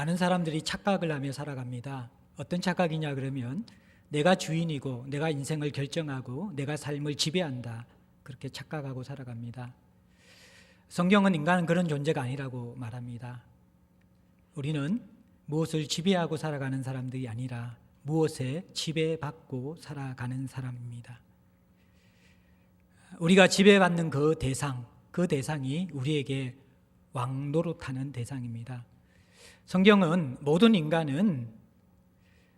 많은 사람들이 착각을 하며 살아갑니다. 어떤 착각이냐 그러면 내가 주인이고 내가 인생을 결정하고 내가 삶을 지배한다, 그렇게 착각하고 살아갑니다. 성경은 인간은 그런 존재가 아니라고 말합니다. 우리는 무엇을 지배하고 살아가는 사람들이 아니라 무엇에 지배받고 살아가는 사람입니다. 우리가 지배받는 그 대상이 우리에게 왕노릇하는 대상입니다. 성경은 모든 인간은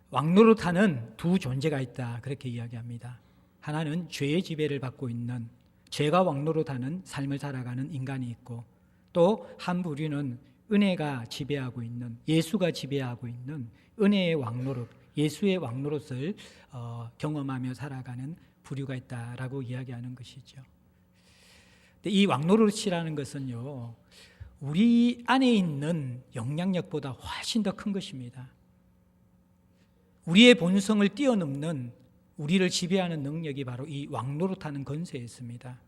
왕노릇하는 두 존재가 있다, 그렇게 이야기합니다. 하나는 죄의 지배를 받고 있는, 죄가 왕노릇하는 삶을 살아가는 인간이 있고, 또 한 부류는 은혜가 지배하고 있는, 예수가 지배하고 있는 은혜의 왕노릇, 예수의 왕노릇을 경험하며 살아가는 부류가 있다라고 이야기하는 것이죠. 이 왕노릇이라는 것은요, 우리 안에 있는 영향력보다 훨씬 더 큰 것입니다. 우리의 본성을 뛰어넘는, 우리를 지배하는 능력이 바로 이 왕노릇하는 권세에 있습니다.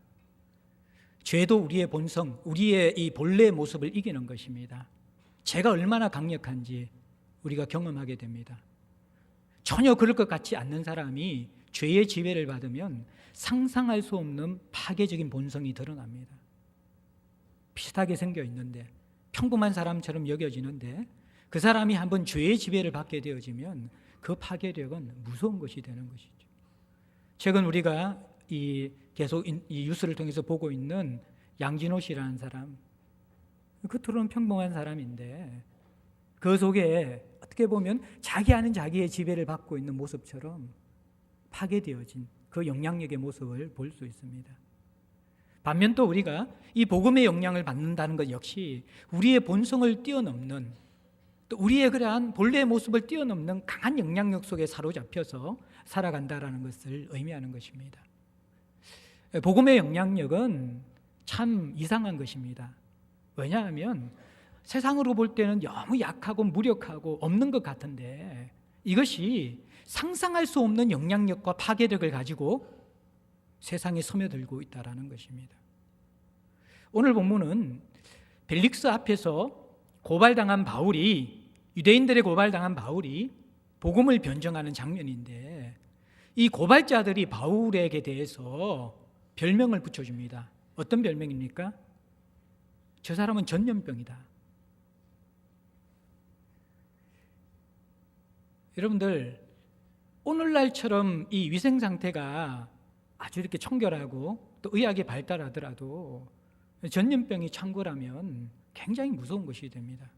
죄도 우리의 본성, 우리의 이 본래의 모습을 이기는 것입니다. 죄가 얼마나 강력한지 우리가 경험하게 됩니다. 전혀 그럴 것 같지 않는 사람이 죄의 지배를 받으면 상상할 수 없는 파괴적인 본성이 드러납니다. 비슷하게 생겨 있는데, 평범한 사람처럼 여겨지는데, 그 사람이 한번 죄의 지배를 받게 되어지면 그 파괴력은 무서운 것이 되는 것이죠. 최근 우리가 계속 이 뉴스를 통해서 보고 있는 양진호 씨라는 사람, 겉으로는 평범한 사람인데 그 속에 어떻게 보면 자기 아는 자기의 지배를 받고 있는 모습처럼 파괴되어진 그 영향력의 모습을 볼 수 있습니다. 반면 또 우리가 이 복음의 영향을 받는다는 것 역시 우리의 본성을 뛰어넘는, 또 우리의 그러한 본래의 모습을 뛰어넘는 강한 영향력 속에 사로잡혀서 살아간다라는 것을 의미하는 것입니다. 복음의 영향력은 참 이상한 것입니다. 왜냐하면 세상으로 볼 때는 너무 약하고 무력하고 없는 것 같은데, 이것이 상상할 수 없는 영향력과 파괴력을 가지고 세상에 스며들고 있다는 것입니다. 오늘 본문은 벨릭스 앞에서 고발당한 바울이, 유대인들의 고발당한 바울이 복음을 변증하는 장면인데, 이 고발자들이 바울에게 대해서 별명을 붙여줍니다. 어떤 별명입니까? 저 사람은 전염병이다. 여러분들, 오늘날처럼 이 위생 상태가 아주 이렇게 청결하고 또 의학이 발달하더라도 전염병이 창궐하면 굉장히 무서운 것이 됩니다.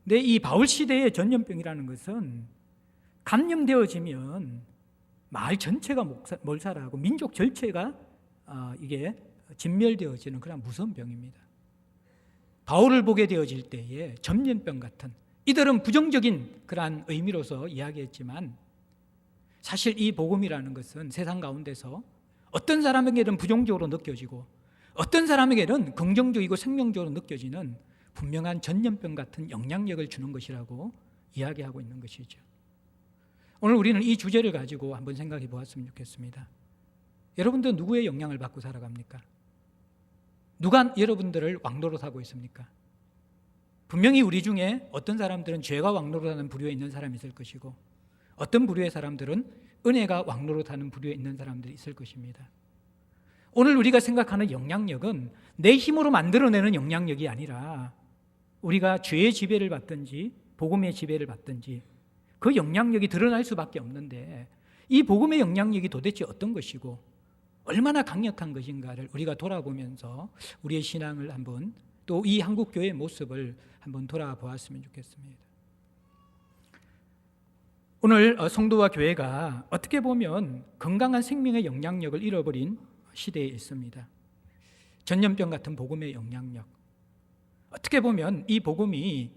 근데 이 바울 시대의 전염병이라는 것은 감염되어지면 마을 전체가 몰살하고 민족 전체가 이게 진멸되어지는 그런 무서운 병입니다. 바울을 보게 되어질 때에 전염병 같은, 이들은 부정적인 그러한 의미로서 이야기했지만 사실 이 복음이라는 것은 세상 가운데서 어떤 사람에게는 부정적으로 느껴지고 어떤 사람에게는 긍정적이고 생명적으로 느껴지는 분명한 전염병 같은 영향력을 주는 것이라고 이야기하고 있는 것이죠. 오늘 우리는 이 주제를 가지고 한번 생각해 보았으면 좋겠습니다. 여러분들 누구의 영향을 받고 살아갑니까? 누가 여러분들을 왕노릇하고 있습니까? 분명히 우리 중에 어떤 사람들은 죄가 왕노릇하는 부류에 있는 사람이 있을 것이고, 어떤 부류의 사람들은 은혜가 왕노릇하는 부류에 있는 사람들이 있을 것입니다. 오늘 우리가 생각하는 영향력은 내 힘으로 만들어내는 영향력이 아니라 우리가 죄의 지배를 받든지 복음의 지배를 받든지 그 영향력이 드러날 수밖에 없는데, 이 복음의 영향력이 도대체 어떤 것이고 얼마나 강력한 것인가를 우리가 돌아보면서 우리의 신앙을 한번, 또 이 한국교회의 모습을 한번 돌아보았으면 좋겠습니다. 오늘 성도와 교회가 어떻게 보면 건강한 생명의 영향력을 잃어버린 시대에 있습니다. 전염병 같은 복음의 영향력, 어떻게 보면 이 복음이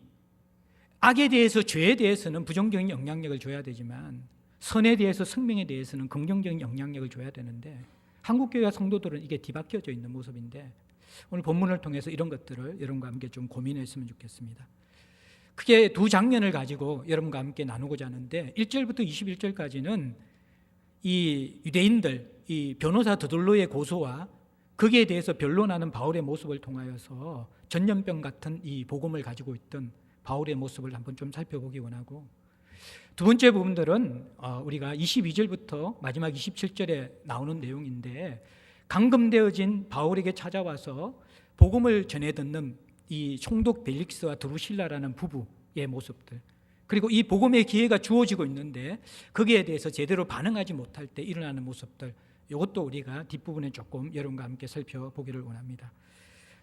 악에 대해서, 죄에 대해서는 부정적인 영향력을 줘야 되지만 선에 대해서, 생명에 대해서는 긍정적인 영향력을 줘야 되는데, 한국교회와 성도들은 이게 뒤바뀌어져 있는 모습인데, 오늘 본문을 통해서 이런 것들을 여러분과 함께 좀 고민했으면 좋겠습니다. 크게 두 장면을 가지고 여러분과 함께 나누고자 하는데, 1절부터 21절까지는 이 유대인들, 이 변호사 드돌로의 고소와 거기에 대해서 변론하는 바울의 모습을 통하여서 전염병 같은 이 복음을 가지고 있던 바울의 모습을 한번 좀 살펴보기 원하고, 두 번째 부분들은 우리가 22절부터 마지막 27절에 나오는 내용인데, 감금되어진 바울에게 찾아와서 복음을 전해 듣는 이 총독 벨릭스와 드루실라라는 부부의 모습들, 그리고 이 복음의 기회가 주어지고 있는데 거기에 대해서 제대로 반응하지 못할 때 일어나는 모습들, 이것도 우리가 뒷부분에 조금 여러분과 함께 살펴보기를 원합니다.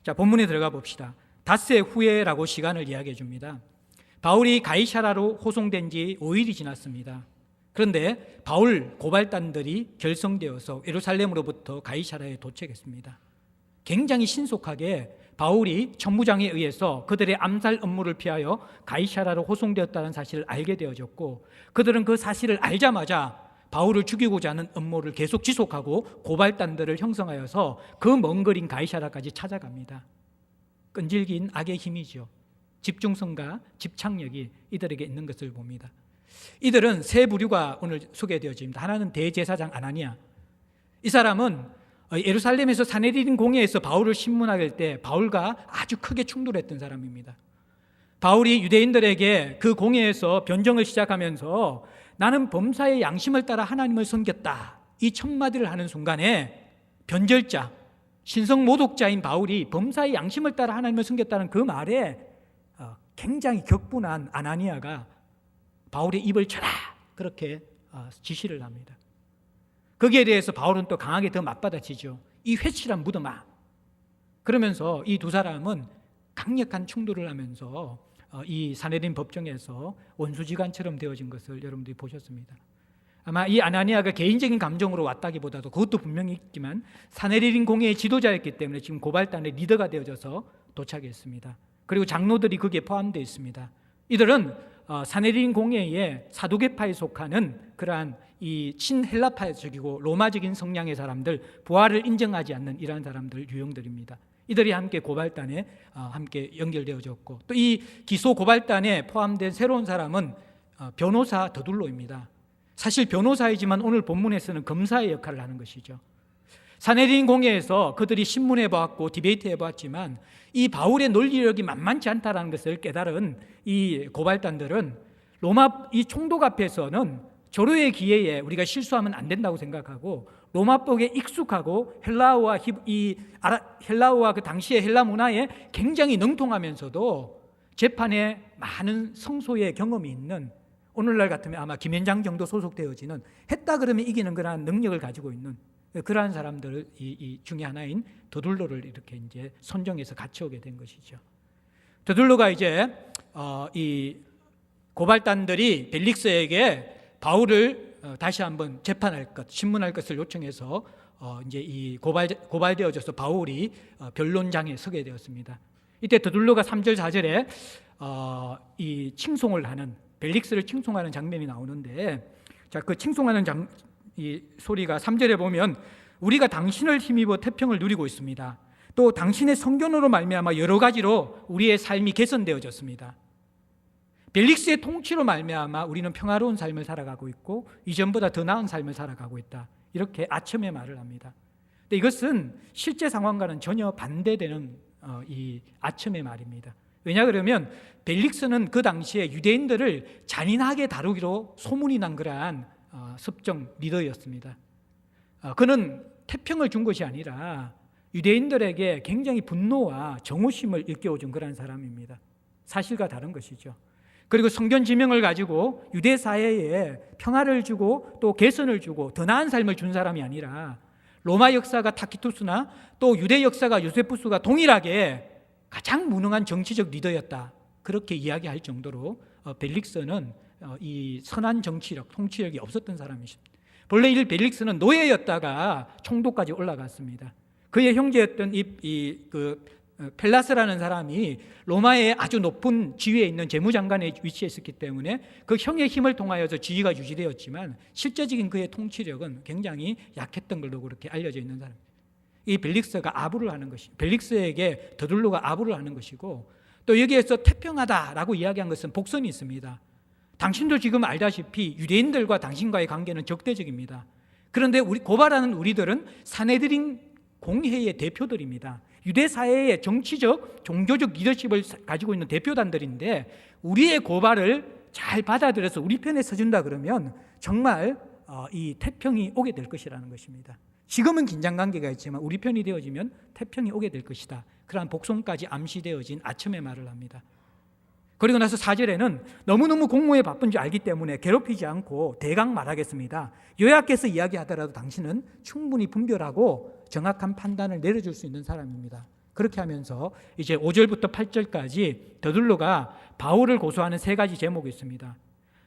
자, 본문에 들어가 봅시다. 닷새 후에라고 시간을 이야기해 줍니다. 바울이 가이사라로 호송된 지 5일이 지났습니다. 그런데 바울 고발단들이 결성되어서 예루살렘으로부터 가이사라에 도착했습니다. 굉장히 신속하게 바울이 천부장에 의해서 그들의 암살 업무를 피하여 가이사라로 호송되었다는 사실을 알게 되어졌고, 그들은 그 사실을 알자마자 바울을 죽이고자 하는 음모를 계속 지속하고 고발단들을 형성하여서 그 먼 거리인 가이사라까지 찾아갑니다. 끈질긴 악의 힘이죠. 집중성과 집착력이 이들에게 있는 것을 봅니다. 이들은 세 부류가 오늘 소개되어집니다. 하나는 대제사장 아나니아. 이 사람은 예루살렘에서 사내리린 공회에서 바울을 신문할 때 바울과 아주 크게 충돌했던 사람입니다. 바울이 유대인들에게 그 공회에서 변정을 시작하면서 나는 범사의 양심을 따라 하나님을 섬겼다, 이 첫 마디를 하는 순간에 변절자, 신성 모독자인 바울이 범사의 양심을 따라 하나님을 섬겼다는 그 말에 굉장히 격분한 아나니아가 바울의 입을 쳐라, 그렇게 지시를 합니다. 거기에 대해서 바울은 또 강하게 더 맞받아치죠. 이 회칠한 무덤아. 그러면서 이 두 사람은 강력한 충돌을 하면서 이 사내린 법정에서 원수지간처럼 되어진 것을 여러분들이 보셨습니다. 아마 이 아나니아가 개인적인 감정으로 왔다기보다도, 그것도 분명히 있지만 사내린 공회의 지도자였기 때문에 지금 고발단의 리더가 되어져서 도착했습니다. 그리고 장로들이 거기에 포함되어 있습니다. 이들은 사내린 공회의 사두개파에 속하는 그러한 이 친헬라파적이고 로마적인 성향의 사람들, 부활을 인정하지 않는 이러한 사람들, 유형들입니다. 이들이 함께 고발단에 함께 연결되어졌고, 또 이 기소 고발단에 포함된 새로운 사람은 변호사 더둘로입니다. 사실 변호사이지만 오늘 본문에서는 검사의 역할을 하는 것이죠. 사내린 공회에서 그들이 신문해 보았고 디베이트해 보았지만 이 바울의 논리력이 만만치 않다는 것을 깨달은 이 고발단들은 로마 이 총독 앞에서는 조로의 기회에 우리가 실수하면 안 된다고 생각하고, 로마법에 익숙하고 헬라어와 그 당시의 헬라 문화에 굉장히 능통하면서도 재판에 많은 성소의 경험이 있는, 오늘날 같으면 아마 김현장 정도 소속되어지는, 했다 그러면 이기는 그러한 능력을 가지고 있는 그러한 사람들 이 중에 하나인 더둘로를 이렇게 이제 선정해서 같이 오게 된 것이죠. 더둘로가 이제 이 고발단들이 벨릭스에게 바울을 다시 한번 재판할 것, 신문할 것을 요청해서 이제 이 고발되어져서 바울이 변론장에 서게 되었습니다. 이때 더둘로가 3절 4절에 이 칭송을 하는, 벨릭스를 칭송하는 장면이 나오는데, 자, 그 칭송하는 이 소리가 3절에 보면 우리가 당신을 힘입어 태평을 누리고 있습니다. 또 당신의 성견으로 말미암아 여러 가지로 우리의 삶이 개선되어졌습니다. 벨릭스의 통치로 말미암아 우리는 평화로운 삶을 살아가고 있고 이전보다 더 나은 삶을 살아가고 있다, 이렇게 아첨의 말을 합니다. 근데 이것은 실제 상황과는 전혀 반대되는 이 아첨의 말입니다. 왜냐 그러면 벨릭스는 그 당시에 유대인들을 잔인하게 다루기로 소문이 난 그러한 섭정 리더였습니다. 그는 태평을 준 것이 아니라 유대인들에게 굉장히 분노와 정오심을 일깨워준 그런 사람입니다. 사실과 다른 것이죠. 그리고 성견 지명을 가지고 유대 사회에 평화를 주고 또 개선을 주고 더 나은 삶을 준 사람이 아니라, 로마 역사가 타키투스나 또 유대 역사가 요세푸스가 동일하게 가장 무능한 정치적 리더였다, 그렇게 이야기할 정도로 벨릭스는 이 선한 정치력, 통치력이 없었던 사람이십니다. 본래 이 벨릭스는 노예였다가 총독까지 올라갔습니다. 그의 형제였던 펠라스라는 사람이 로마의 아주 높은 지위에 있는 재무장관에 위치해 있었기 때문에 그 형의 힘을 통하여서 지위가 유지되었지만 실제적인 그의 통치력은 굉장히 약했던 걸로 그렇게 알려져 있는 사람입니다. 이 벨릭스가 아부를 하는 것이, 벨릭스에게 더둘로가 아부를 하는 것이고, 또 여기에서 태평하다라고 이야기한 것은 복선이 있습니다. 당신도 지금 알다시피 유대인들과 당신과의 관계는 적대적입니다. 그런데 고발하는 우리들은 사내들인 공회의 대표들입니다. 유대 사회의 정치적, 종교적 리더십을 가지고 있는 대표단들인데 우리의 고발을 잘 받아들여서 우리 편에 서준다 그러면 정말 이 태평이 오게 될 것이라는 것입니다. 지금은 긴장관계가 있지만 우리 편이 되어지면 태평이 오게 될 것이다. 그러한 복송까지 암시되어진 아첨의 말을 합니다. 그리고 나서 4절에는 너무너무 공무에 바쁜 줄 알기 때문에 괴롭히지 않고 대강 말하겠습니다. 요약해서 이야기하더라도 당신은 충분히 분별하고 정확한 판단을 내려줄 수 있는 사람입니다. 그렇게 하면서 이제 5절부터 8절까지 더둘로가 바울을 고소하는 3가지 제목이 있습니다.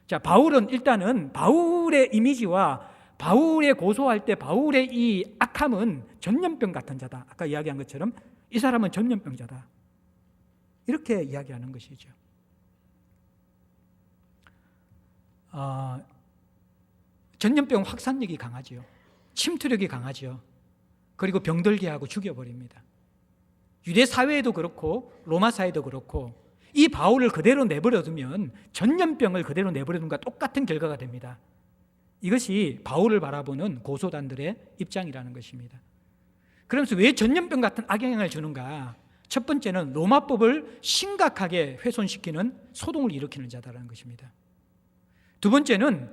자, 바울은 일단은 바울의 이미지와 바울의 고소할 때 바울의 이 악함은 전염병 같은 자다. 아까 이야기한 것처럼 이 사람은 전염병자다. 이렇게 이야기하는 것이죠. 전염병 확산력이 강하지요. 침투력이 강하지요. 그리고 병들게 하고 죽여버립니다. 유대 사회에도 그렇고 로마 사회도 그렇고 이 바울을 그대로 내버려두면 전염병을 그대로 내버려둔 것과 똑같은 결과가 됩니다. 이것이 바울을 바라보는 고소단들의 입장이라는 것입니다. 그러면서 왜 전염병 같은 악영향을 주는가? 첫 번째는 로마법을 심각하게 훼손시키는 소동을 일으키는 자다라는 것입니다. 두 번째는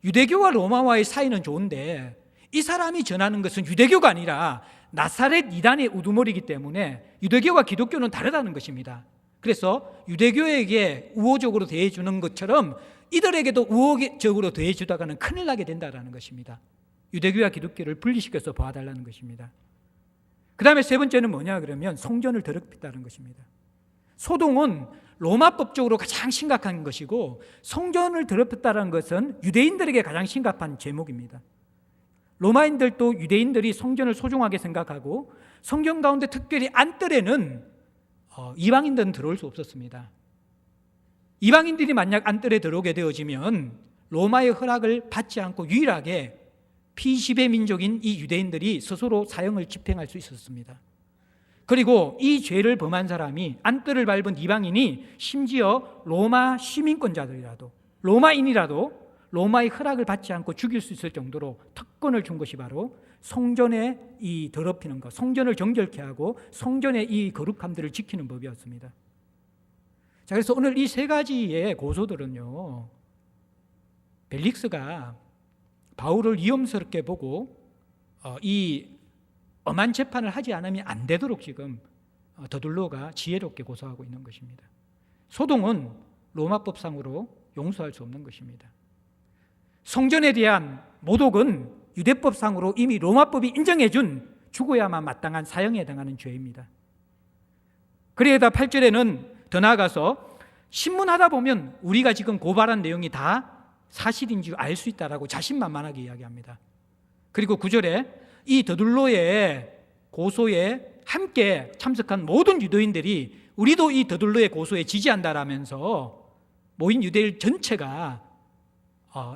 유대교와 로마와의 사이는 좋은데 이 사람이 전하는 것은 유대교가 아니라 나사렛 이단의 우두머리이기 때문에 유대교와 기독교는 다르다는 것입니다. 그래서 유대교에게 우호적으로 대해주는 것처럼 이들에게도 우호적으로 대해주다가는 큰일 나게 된다는 것입니다. 유대교와 기독교를 분리시켜서 봐달라는 것입니다. 그 다음에 세 번째는 뭐냐 그러면 성전을 더럽힌다는 것입니다. 소동은 로마법적으로 가장 심각한 것이고 성전을 더럽혔다는 것은 유대인들에게 가장 심각한 제목입니다. 로마인들도 유대인들이 성전을 소중하게 생각하고 성전 가운데 특별히 안뜰에는 이방인들은 들어올 수 없었습니다. 이방인들이 만약 안뜰에 들어오게 되어지면 로마의 허락을 받지 않고 유일하게 피지배 민족인 이 유대인들이 스스로 사형을 집행할 수 있었습니다. 그리고 이 죄를 범한 사람이 안뜰을 밟은 이방인이 심지어 로마 시민권자들이라도 로마인이라도 로마의 허락을 받지 않고 죽일 수 있을 정도로 특권을 준 것이 바로 성전에 이 더럽히는 것, 성전을 정결케 하고 성전의 이 거룩함들을 지키는 법이었습니다. 자, 그래서 오늘 이 3가지의 고소들은요, 벨릭스가 바울을 위험스럽게 보고 이 엄한 재판을 하지 않으면 안 되도록 지금 더둘로가 지혜롭게 고소하고 있는 것입니다. 소동은 로마법상으로 용서할 수 없는 것입니다. 성전에 대한 모독은 유대법상으로 이미 로마법이 인정해준 죽어야만 마땅한 사형에 해당하는 죄입니다. 그래다 8절에는 더 나아가서 신문하다 보면 우리가 지금 고발한 내용이 다 사실인 줄 알 수 있다라고 자신만만하게 이야기합니다. 그리고 9절에 이 더둘로의 고소에 함께 참석한 모든 유대인들이 우리도 이 더둘로의 고소에 지지한다라면서 모인 유대인 전체가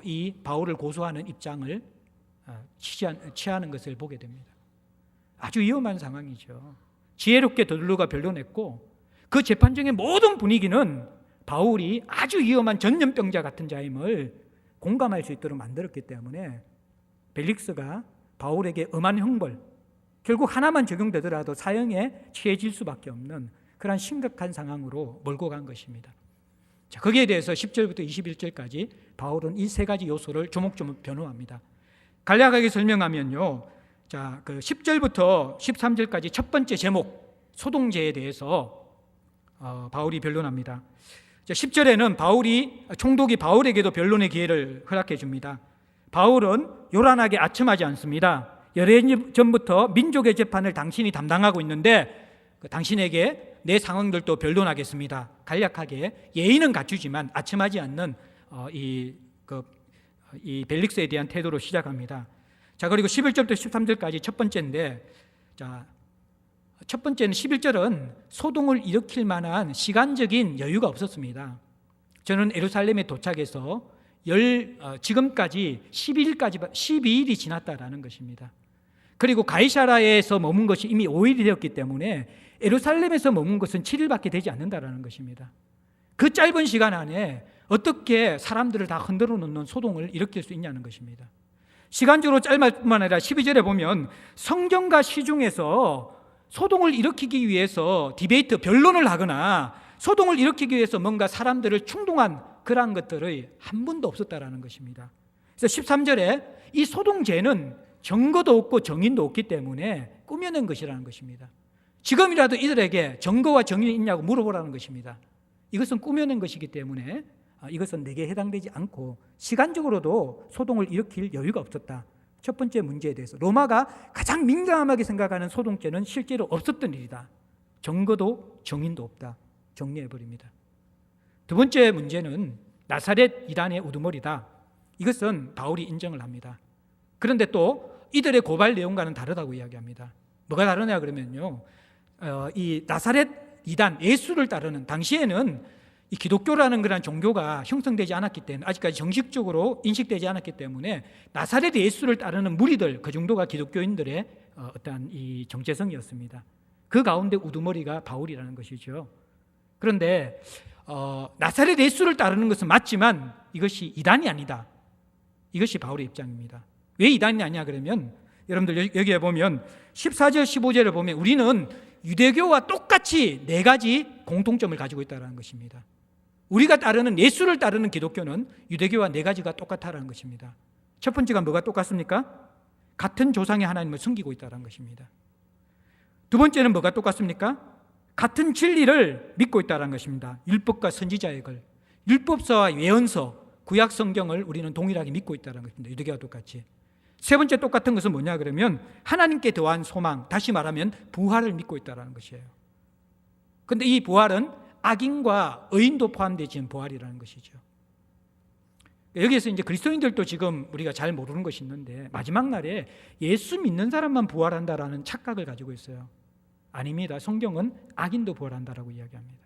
이 바울을 고소하는 입장을 취하는 것을 보게 됩니다. 아주 위험한 상황이죠. 지혜롭게 더둘로가 변론했고 그 재판정의 모든 분위기는 바울이 아주 위험한 전염병자 같은 자임을 공감할 수 있도록 만들었기 때문에 벨릭스가 바울에게 엄한 형벌, 결국 하나만 적용되더라도 사형에 취해질 수밖에 없는 그런 심각한 상황으로 몰고 간 것입니다. 자, 거기에 대해서 10절부터 21절까지 바울은 이 3가지 요소를 조목조목 변호합니다. 간략하게 설명하면요, 자, 그 10절부터 13절까지 첫 번째 제목 소동죄에 대해서 바울이 변론합니다. 10절에는 총독이 바울에게도 변론의 기회를 허락해 줍니다. 바울은 요란하게 아첨하지 않습니다. 여러 년 전부터 민족의 재판을 당신이 담당하고 있는데 당신에게 내 상황들도 변론하겠습니다. 간략하게 예의는 갖추지만 아첨하지 않는 이 벨릭스에 대한 태도로 시작합니다. 자, 그리고 11절부터 13절까지 첫 번째인데, 자, 첫 번째는 11절은 소동을 일으킬 만한 시간적인 여유가 없었습니다. 저는 예루살렘에 도착해서 지금까지 12일이 지났다라는 것입니다. 그리고 가이사라에서 머문 것이 이미 5일이 되었기 때문에 예루살렘에서 머문 것은 7일밖에 되지 않는다라는 것입니다. 그 짧은 시간 안에 어떻게 사람들을 다 흔들어 놓는 소동을 일으킬 수 있냐는 것입니다. 시간적으로 짧을 뿐만 아니라 12절에 보면 성전과 시중에서 소동을 일으키기 위해서 디베이트, 변론을 하거나 소동을 일으키기 위해서 뭔가 사람들을 충동한 그러한 것들이 한 번도 없었다라는 것입니다. 그래서 13절에 이 소동죄는 증거도 없고 정인도 없기 때문에 꾸며낸 것이라는 것입니다. 지금이라도 이들에게 증거와 정인이 있냐고 물어보라는 것입니다. 이것은 꾸며낸 것이기 때문에 이것은 내게 해당되지 않고 시간적으로도 소동을 일으킬 여유가 없었다. 첫 번째 문제에 대해서 로마가 가장 민감하게 생각하는 소동죄는 실제로 없었던 일이다. 증거도 정인도 없다. 정리해버립니다. 두 번째 문제는 나사렛 이단의 우두머리다. 이것은 바울이 인정을 합니다. 그런데 또 이들의 고발 내용과는 다르다고 이야기합니다. 뭐가 다르냐 그러면요, 이 나사렛 이단, 예수를 따르는, 당시에는 이 기독교라는 그런 종교가 형성되지 않았기 때문에, 아직까지 정식적으로 인식되지 않았기 때문에 나사렛 예수를 따르는 무리들, 그 정도가 기독교인들의 어떠한 이 정체성이었습니다. 그 가운데 우두머리가 바울이라는 것이죠. 그런데 나사렛 예수를 따르는 것은 맞지만 이것이 이단이 아니다. 이것이 바울의 입장입니다. 왜 이단이 아니냐 그러면, 여러분들 여기에 보면 14절 15절을 보면 우리는 유대교와 똑같이 네 가지 공통점을 가지고 있다는 것입니다. 우리가 따르는, 예수를 따르는 기독교는 유대교와 네 가지가 똑같다는 것입니다. 첫 번째가 뭐가 똑같습니까? 같은 조상의 하나님을 섬기고 있다는 것입니다. 두 번째는 뭐가 똑같습니까? 같은 진리를 믿고 있다는 것입니다. 율법과 선지자의 글, 율법서와 예언서, 구약 성경을 우리는 동일하게 믿고 있다는 것입니다. 유대교와 똑같이. 세 번째 똑같은 것은 뭐냐 그러면 하나님께 더한 소망, 다시 말하면 부활을 믿고 있다는 것이에요. 그런데 이 부활은 악인과 의인도 포함되지 부활이라는 것이죠. 여기에서 이제 그리스도인들도 지금 우리가 잘 모르는 것이 있는데, 마지막 날에 예수 믿는 사람만 부활한다라는 착각을 가지고 있어요. 아닙니다. 성경은 악인도 부활한다라고 이야기합니다.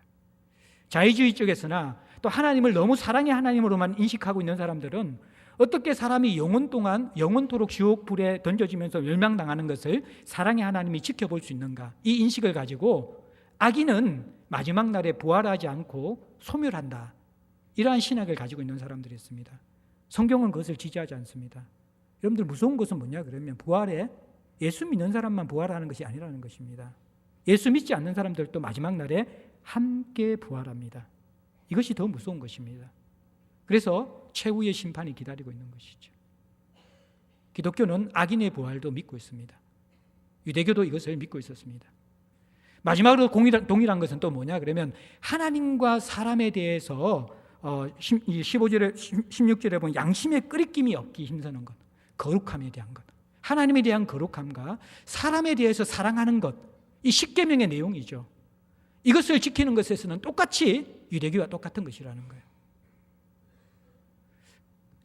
자유주의 쪽에서나 또 하나님을 너무 사랑의 하나님으로만 인식하고 있는 사람들은 어떻게 사람이 영원토록 지옥 불에 던져지면서 멸망당하는 것을 사랑의 하나님이 지켜볼 수 있는가, 이 인식을 가지고 악인은 마지막 날에 부활하지 않고 소멸한다, 이러한 신학을 가지고 있는 사람들이 있습니다. 성경은 그것을 지지하지 않습니다. 여러분들 무서운 것은 뭐냐 그러면 부활에 예수 믿는 사람만 부활하는 것이 아니라는 것입니다. 예수 믿지 않는 사람들도 마지막 날에 함께 부활합니다. 이것이 더 무서운 것입니다. 그래서 최후의 심판이 기다리고 있는 것이죠. 기독교는 악인의 부활도 믿고 있습니다. 유대교도 이것을 믿고 있었습니다. 마지막으로 동일한 것은 또 뭐냐 그러면 하나님과 사람에 대해서 15절에 16절에 보면 양심의 끄리낌이 없기 힘쓰는 것, 거룩함에 대한 것, 하나님에 대한 거룩함과 사람에 대해서 사랑하는 것, 이 십계명의 내용이죠. 이것을 지키는 것에서는 똑같이 유대교와 똑같은 것이라는 거예요.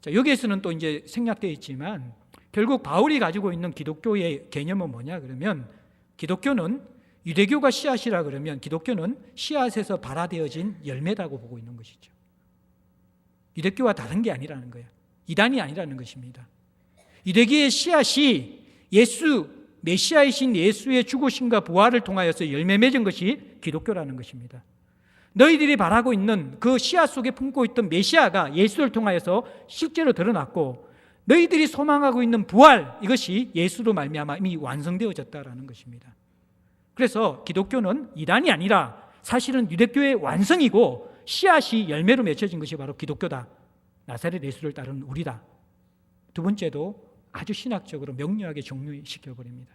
자, 여기에서는 또 이제 생략되어 있지만 결국 바울이 가지고 있는 기독교의 개념은 뭐냐 그러면, 기독교는 유대교가 씨앗이라 그러면 기독교는 씨앗에서 발화되어진 열매라고 보고 있는 것이죠. 유대교와 다른 게 아니라는 거예요. 이단이 아니라는 것입니다. 유대교의 씨앗이 메시아이신 예수의 죽으심과 부활을 통하여서 열매 맺은 것이 기독교라는 것입니다. 너희들이 바라고 있는 그 씨앗 속에 품고 있던 메시아가 예수를 통하여서 실제로 드러났고, 너희들이 소망하고 있는 부활, 이것이 예수로 말미암아 이미 완성되어졌다라는 것입니다. 그래서 기독교는 이단이 아니라 사실은 유대교의 완성이고 씨앗이 열매로 맺혀진 것이 바로 기독교다. 나사렛 예수를 따르는 우리다. 두 번째도 아주 신학적으로 명료하게 정리시켜버립니다.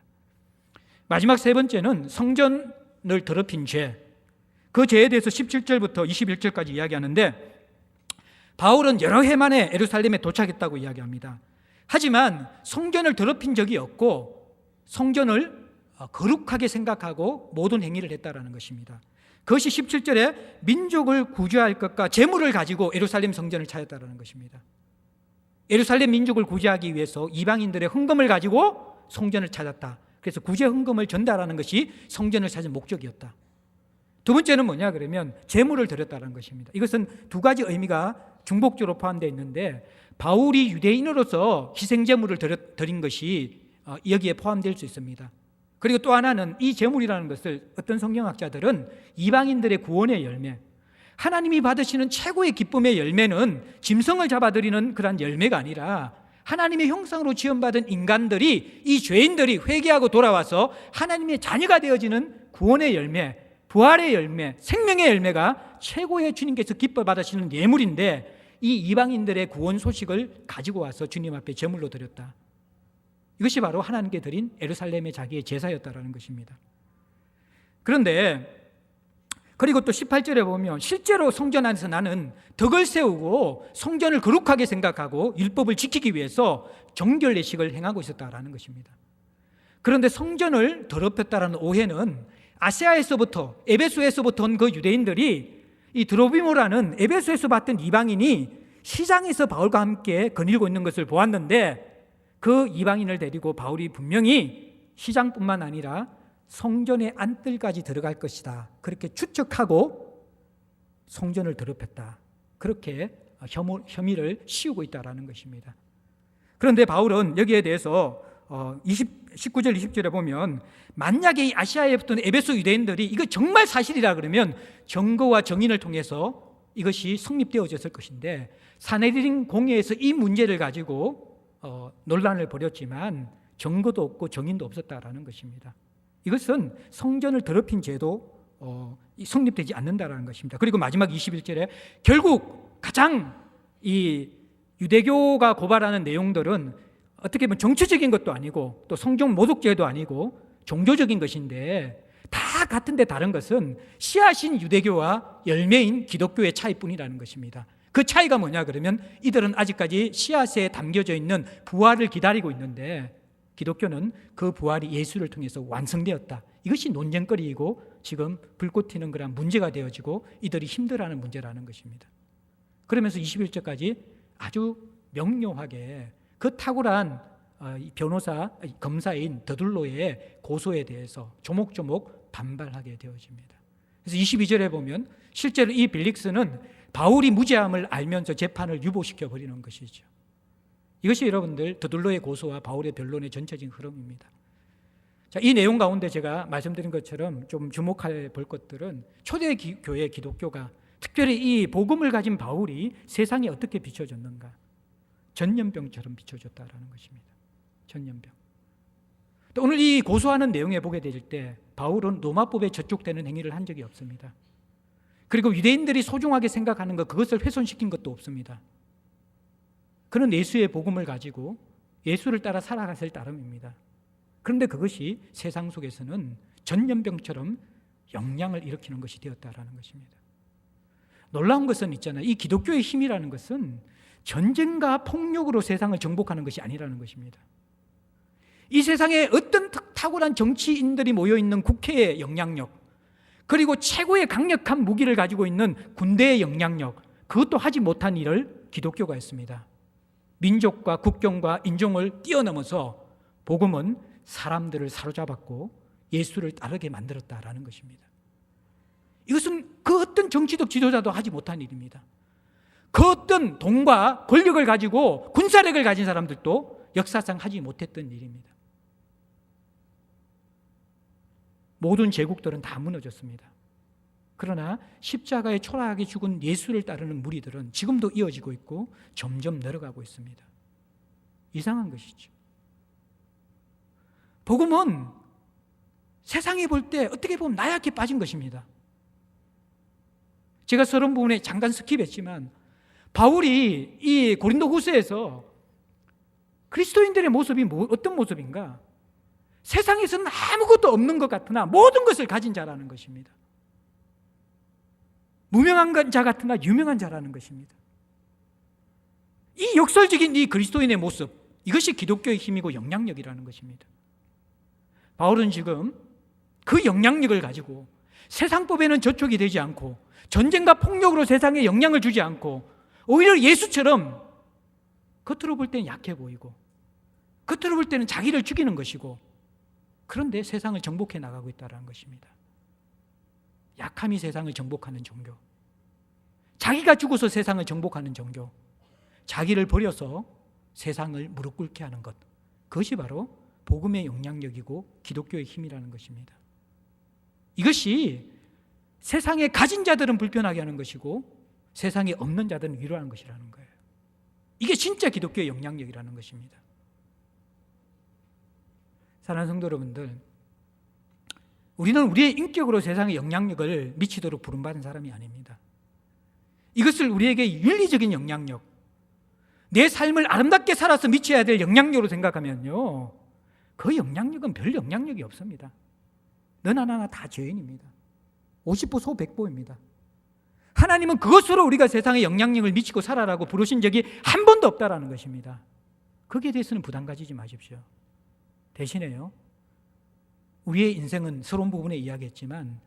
마지막 세 번째는 성전을 더럽힌 죄. 그 죄에 대해서 17절부터 21절까지 이야기하는데, 바울은 여러 해 만에 예루살렘에 도착했다고 이야기합니다. 하지만 성전을 더럽힌 적이 없고 성전을 거룩하게 생각하고 모든 행위를 했다라는 것입니다. 그것이 17절에 민족을 구제할 것과 재물을 가지고 예루살렘 성전을 찾았다라는 것입니다. 예루살렘 민족을 구제하기 위해서 이방인들의 헌금을 가지고 성전을 찾았다. 그래서 구제 헌금을 전달하는 것이 성전을 찾은 목적이었다. 두 번째는 뭐냐 그러면 재물을 드렸다는 것입니다. 이것은 두 가지 의미가 중복적으로 포함되어 있는데, 바울이 유대인으로서 희생제물을 드린 것이 여기에 포함될 수 있습니다. 그리고 또 하나는 이 제물이라는 것을 어떤 성경학자들은 이방인들의 구원의 열매, 하나님이 받으시는 최고의 기쁨의 열매는 짐승을 잡아들이는 그런 열매가 아니라 하나님의 형상으로 지음받은 인간들이, 이 죄인들이 회개하고 돌아와서 하나님의 자녀가 되어지는 구원의 열매, 부활의 열매, 생명의 열매가 최고의 주님께서 기뻐 받으시는 예물인데, 이 이방인들의 구원 소식을 가지고 와서 주님 앞에 제물로 드렸다. 이것이 바로 하나님께 드린 예루살렘의 자기의 제사였다라는 것입니다. 그런데 그리고 또 18절에 보면 실제로 성전 안에서 나는 덕을 세우고 성전을 거룩하게 생각하고 율법을 지키기 위해서 정결례식을 행하고 있었다라는 것입니다. 그런데 성전을 더럽혔다라는 오해는 아시아에서부터, 에베소에서부터 온 그 유대인들이 이 드로비모라는 에베소에서 봤던 이방인이 시장에서 바울과 함께 거닐고 있는 것을 보았는데, 그 이방인을 데리고 바울이 분명히 시장뿐만 아니라 성전의 안뜰까지 들어갈 것이다, 그렇게 추측하고 성전을 더럽혔다, 그렇게 혐의를 씌우고 있다는 것입니다. 그런데 바울은 여기에 대해서 19절 20절에 보면, 만약에 이 아시아에 붙은 에베소 유대인들이 이거 정말 사실이라 그러면 증거와 정인을 통해서 이것이 성립되어졌을 것인데, 사내리린 공회에서 이 문제를 가지고 논란을 벌였지만 증거도 없고 정인도 없었다라는 것입니다. 이것은 성전을 더럽힌 죄도 성립되지 않는다라는 것입니다. 그리고 마지막 21절에 결국 가장 이 유대교가 고발하는 내용들은 어떻게 보면 정치적인 것도 아니고 또 성전 모독죄도 아니고 종교적인 것인데, 다 같은데 다른 것은 씨앗인 유대교와 열매인 기독교의 차이뿐이라는 것입니다. 그 차이가 뭐냐 그러면, 이들은 아직까지 씨앗에 담겨져 있는 부활을 기다리고 있는데, 기독교는 그 부활이 예수를 통해서 완성되었다. 이것이 논쟁거리이고 지금 불꽃 튀는 그런 문제가 되어지고 이들이 힘들어하는 문제라는 것입니다. 그러면서 21절까지 아주 명료하게 그 탁월한 검사인 더둘로의 고소에 대해서 조목조목 반발하게 되어집니다. 그래서 22절에 보면 실제로 이 벨릭스는 바울이 무죄함을 알면서 재판을 유보시켜 버리는 것이죠. 이것이 여러분들 더둘로의 고소와 바울의 변론의 전체적인 흐름입니다. 자, 이 내용 가운데 제가 말씀드린 것처럼 좀 주목할 볼 것들은 초대교회 기독교가, 특별히 이 복음을 가진 바울이 세상에 어떻게 비춰졌는가, 전염병처럼 비춰졌다라는 것입니다. 전염병. 또 오늘 이 고소하는 내용에 보게 될 때 바울은 로마법에 저촉되는 행위를 한 적이 없습니다. 그리고 유대인들이 소중하게 생각하는 것, 그것을 훼손시킨 것도 없습니다. 그는 예수의 복음을 가지고 예수를 따라 살아갔을 따름입니다. 그런데 그것이 세상 속에서는 전염병처럼 영향을 일으키는 것이 되었다라는 것입니다. 놀라운 것은 있잖아요. 이 기독교의 힘이라는 것은 전쟁과 폭력으로 세상을 정복하는 것이 아니라는 것입니다. 이 세상에 어떤 탁월한 정치인들이 모여있는 국회의 영향력, 그리고 최고의 강력한 무기를 가지고 있는 군대의 영향력, 그것도 하지 못한 일을 기독교가 했습니다. 민족과 국경과 인종을 뛰어넘어서 복음은 사람들을 사로잡았고 예수를 따르게 만들었다라는 것입니다. 이것은 그 어떤 정치적 지도자도 하지 못한 일입니다. 그 어떤 돈과 권력을 가지고 군사력을 가진 사람들도 역사상 하지 못했던 일입니다. 모든 제국들은 다 무너졌습니다. 그러나 십자가에 초라하게 죽은 예수를 따르는 무리들은 지금도 이어지고 있고 점점 늘어가고 있습니다. 이상한 것이죠. 복음은 세상에 볼 때 어떻게 보면 나약해 빠진 것입니다. 제가 서론 부분에 잠깐 스킵했지만, 바울이 이 고린도후서에서 그리스도인들의 모습이 어떤 모습인가? 세상에서는 아무것도 없는 것 같으나 모든 것을 가진 자라는 것입니다. 무명한 자 같으나 유명한 자라는 것입니다. 이 역설적인 이 그리스도인의 모습, 이것이 기독교의 힘이고 영향력이라는 것입니다. 바울은 지금 그 영향력을 가지고 세상법에는 저촉이 되지 않고 전쟁과 폭력으로 세상에 영향을 주지 않고 오히려 예수처럼 겉으로 볼 때는 약해 보이고 겉으로 볼 때는 자기를 죽이는 것이고, 그런데 세상을 정복해 나가고 있다는 것입니다. 약함이 세상을 정복하는 종교, 자기가 죽어서 세상을 정복하는 종교, 자기를 버려서 세상을 무릎 꿇게 하는 것, 그것이 바로 복음의 영향력이고 기독교의 힘이라는 것입니다. 이것이 세상에 가진 자들은 불편하게 하는 것이고 세상에 없는 자들은 위로하는 것이라는 거예요. 이게 진짜 기독교의 영향력이라는 것입니다. 사랑하는 성도 여러분들, 우리는 우리의 인격으로 세상에 영향력을 미치도록 부름받은 사람이 아닙니다. 이것을 우리에게 윤리적인 영향력, 내 삶을 아름답게 살아서 미쳐야 될 영향력으로 생각하면요, 그 영향력은 별 영향력이 없습니다. 너나 나나 다 죄인입니다. 50보 소 100보입니다. 하나님은 그것으로 우리가 세상에 영향력을 미치고 살아라고 부르신 적이 한 번도 없다라는 것입니다. 거기에 대해서는 부담 가지지 마십시오. 대신에요, 우리의 인생은 서론 부분에 이야기했지만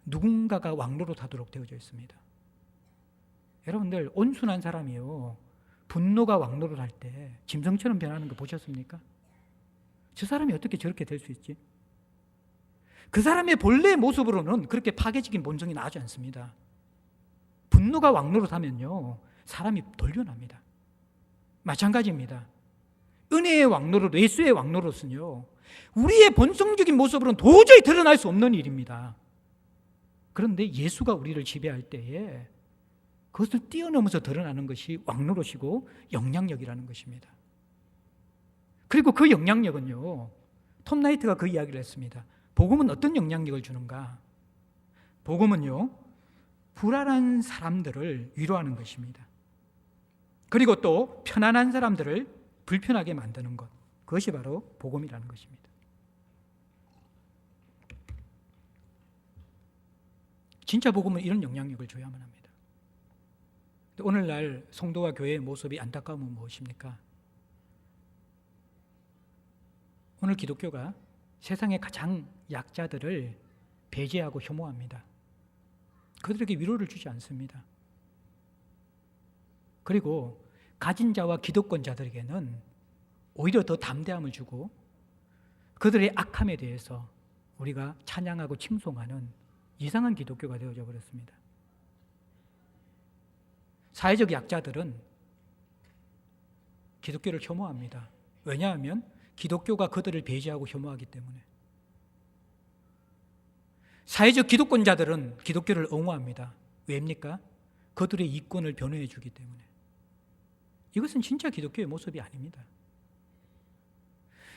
누군가가 왕노릇하도록 되어져 있습니다. 여러분들, 온순한 사람이요, 분노가 왕노릇할 때 짐승처럼 변하는 거 보셨습니까? 저 사람이 어떻게 저렇게 될 수 있지? 그 사람의 본래 모습으로는 그렇게 파괴적인 본성이 나지 않습니다. 분노가 왕노릇하면요, 사람이 돌변합니다. 마찬가지입니다. 은혜의 왕노릇, 예수의 왕노릇은요, 우리의 본성적인 모습으로는 도저히 드러날 수 없는 일입니다. 그런데 예수가 우리를 지배할 때에 그것을 뛰어넘어서 드러나는 것이 왕노릇이고 영향력이라는 것입니다. 그리고 그 영향력은요, 톰 나이트가 그 이야기를 했습니다. 복음은 어떤 영향력을 주는가? 복음은요, 불안한 사람들을 위로하는 것입니다. 그리고 또 편안한 사람들을 불편하게 만드는 것, 그것이 바로 복음이라는 것입니다. 진짜 복음은 이런 영향력을 줘야만 합니다. 오늘날 성도와 교회의 모습이 안타까움은 무엇입니까? 오늘 기독교가 세상의 가장 약자들을 배제하고 혐오합니다. 그들에게 위로를 주지 않습니다. 그리고 가진 자와 기득권자들에게는 오히려 더 담대함을 주고 그들의 악함에 대해서 우리가 찬양하고 칭송하는 이상한 기독교가 되어져 버렸습니다. 사회적 약자들은 기독교를 혐오합니다. 왜냐하면 기독교가 그들을 배제하고 혐오하기 때문에. 사회적 기득권자들은 기독교를 옹호합니다. 왜입니까? 그들의 이권을 변호해 주기 때문에. 이것은 진짜 기독교의 모습이 아닙니다.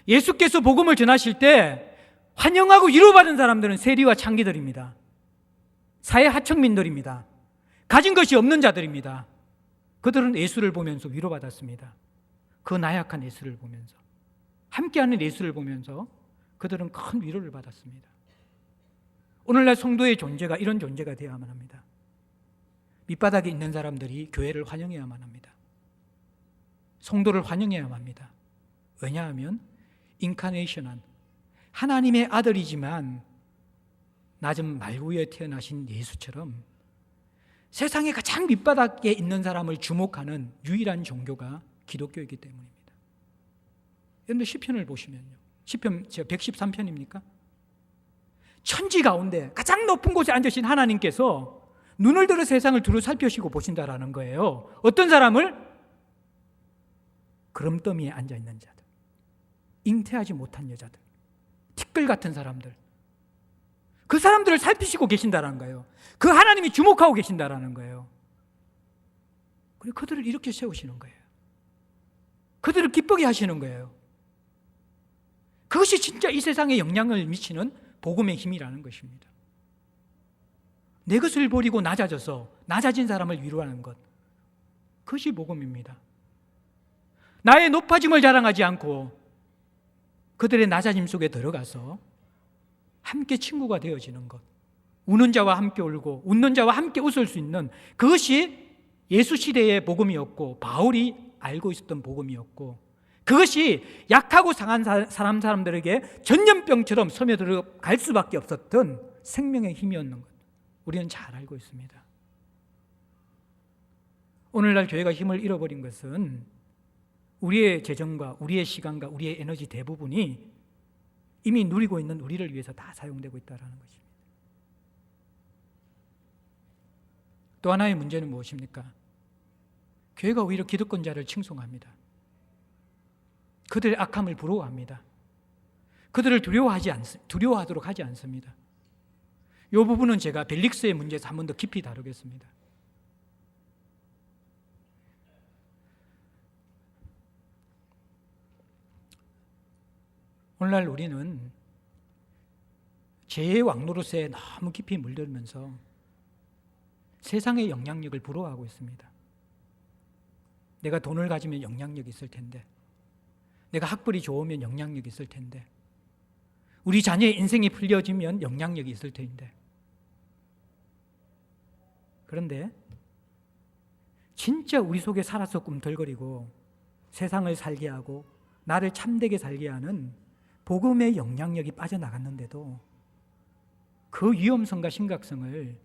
예수께서 복음을 전하실 때 환영하고 위로받은 사람들은 세리와 창기들입니다. 사회 하층민들입니다. 가진 것이 없는 자들입니다. 그들은 예수를 보면서 위로받았습니다. 그 나약한 예수를 보면서, 함께하는 예수를 보면서 그들은 큰 위로를 받았습니다. 오늘날 성도의 존재가 이런 존재가 되어야만 합니다. 밑바닥에 있는 사람들이 교회를 환영해야만 합니다. 성도를 환영해야만 합니다. 왜냐하면 인카네이션한 하나님의 아들이지만 낮은 말구에 태어나신 예수처럼 세상의 가장 밑바닥에 있는 사람을 주목하는 유일한 종교가 기독교이기 때문입니다. 여러분들 시편을 보시면요, 시편 113편입니까? 천지 가운데 가장 높은 곳에 앉으신 하나님께서 눈을 들어 세상을 두루 살펴시고 보신다라는 거예요. 어떤 사람을? 그럼더미에 앉아있는 자들, 잉태하지 못한 여자들, 티끌 같은 사람들, 그 사람들을 살피시고 계신다라는 거예요. 그 하나님이 주목하고 계신다라는 거예요. 그리고 그들을 이렇게 세우시는 거예요. 그들을 기쁘게 하시는 거예요. 그것이 진짜 이 세상에 영향을 미치는 복음의 힘이라는 것입니다. 내 것을 버리고 낮아져서 낮아진 사람을 위로하는 것, 그것이 복음입니다. 나의 높아짐을 자랑하지 않고 그들의 낮아짐 속에 들어가서 함께 친구가 되어지는 것, 우는 자와 함께 울고 웃는 자와 함께 웃을 수 있는, 그것이 예수 시대의 복음이었고 바울이 알고 있었던 복음이었고, 그것이 약하고 상한 사람들에게 전염병처럼 스며들어갈 수밖에 없었던 생명의 힘이었는 것, 우리는 잘 알고 있습니다. 오늘날 교회가 힘을 잃어버린 것은 우리의 재정과 우리의 시간과 우리의 에너지 대부분이 이미 누리고 있는 우리를 위해서 다 사용되고 있다는 것입니다. 또 하나의 문제는 무엇입니까? 교회가 오히려 기득권자를 칭송합니다. 그들의 악함을 부러워합니다. 그들을 두려워하도록 하지 않습니다. 이 부분은 제가 벨릭스의 문제에서 한 번 더 깊이 다루겠습니다. 오늘날 우리는 죄의 왕노릇에 너무 깊이 물들면서 세상의 영향력을 부러워하고 있습니다. 내가 돈을 가지면 영향력이 있을 텐데, 내가 학벌이 좋으면 영향력이 있을 텐데, 우리 자녀의 인생이 풀려지면 영향력이 있을 텐데. 그런데 진짜 우리 속에 살아서 꿈틀거리고 세상을 살게 하고 나를 참되게 살게 하는 복음의 영향력이 빠져나갔는데도 그 위험성과 심각성을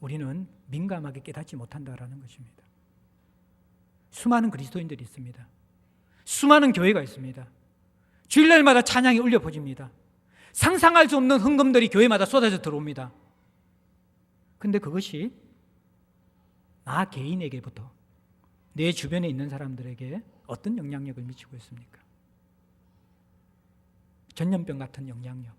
우리는 민감하게 깨닫지 못한다라는 것입니다. 수많은 그리스도인들이 있습니다. 수많은 교회가 있습니다. 주일날마다 찬양이 울려 퍼집니다. 상상할 수 없는 헌금들이 교회마다 쏟아져 들어옵니다. 그런데 그것이 나 개인에게부터 내 주변에 있는 사람들에게 어떤 영향력을 미치고 있습니까? 전염병 같은 영향력,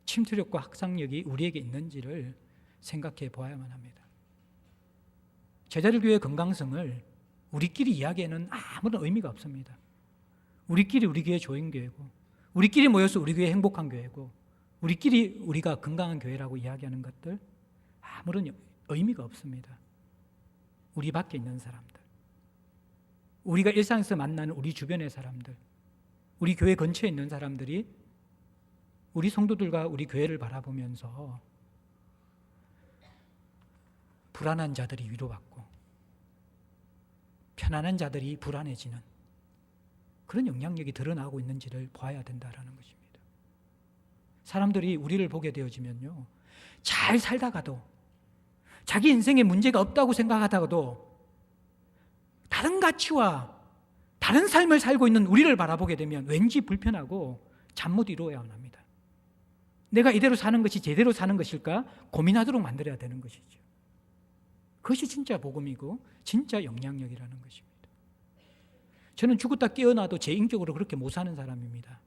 침투력과 확산력이 우리에게 있는지를 생각해 보아야만 합니다. 제자들교회의 건강성을 우리끼리 이야기에는 아무런 의미가 없습니다. 우리끼리 우리 교회 조인교회고, 우리끼리 모여서 우리 교회 행복한 교회고, 우리끼리 우리가 건강한 교회라고 이야기하는 것들 아무런 의미가 없습니다. 우리 밖에 있는 사람들, 우리가 일상에서 만나는 우리 주변의 사람들, 우리 교회 근처에 있는 사람들이 우리 성도들과 우리 교회를 바라보면서 불안한 자들이 위로받고 편안한 자들이 불안해지는 그런 영향력이 드러나고 있는지를 봐야 된다는 것입니다. 사람들이 우리를 보게 되어지면요, 잘 살다가도 자기 인생에 문제가 없다고 생각하다가도 다른 가치와 다른 삶을 살고 있는 우리를 바라보게 되면 왠지 불편하고 잠 못 이루어야만 합니다. 내가 이대로 사는 것이 제대로 사는 것일까 고민하도록 만들어야 되는 것이죠. 그것이 진짜 복음이고 진짜 영향력이라는 것입니다. 저는 죽었다 깨어나도 제 인격으로 그렇게 못 사는 사람입니다.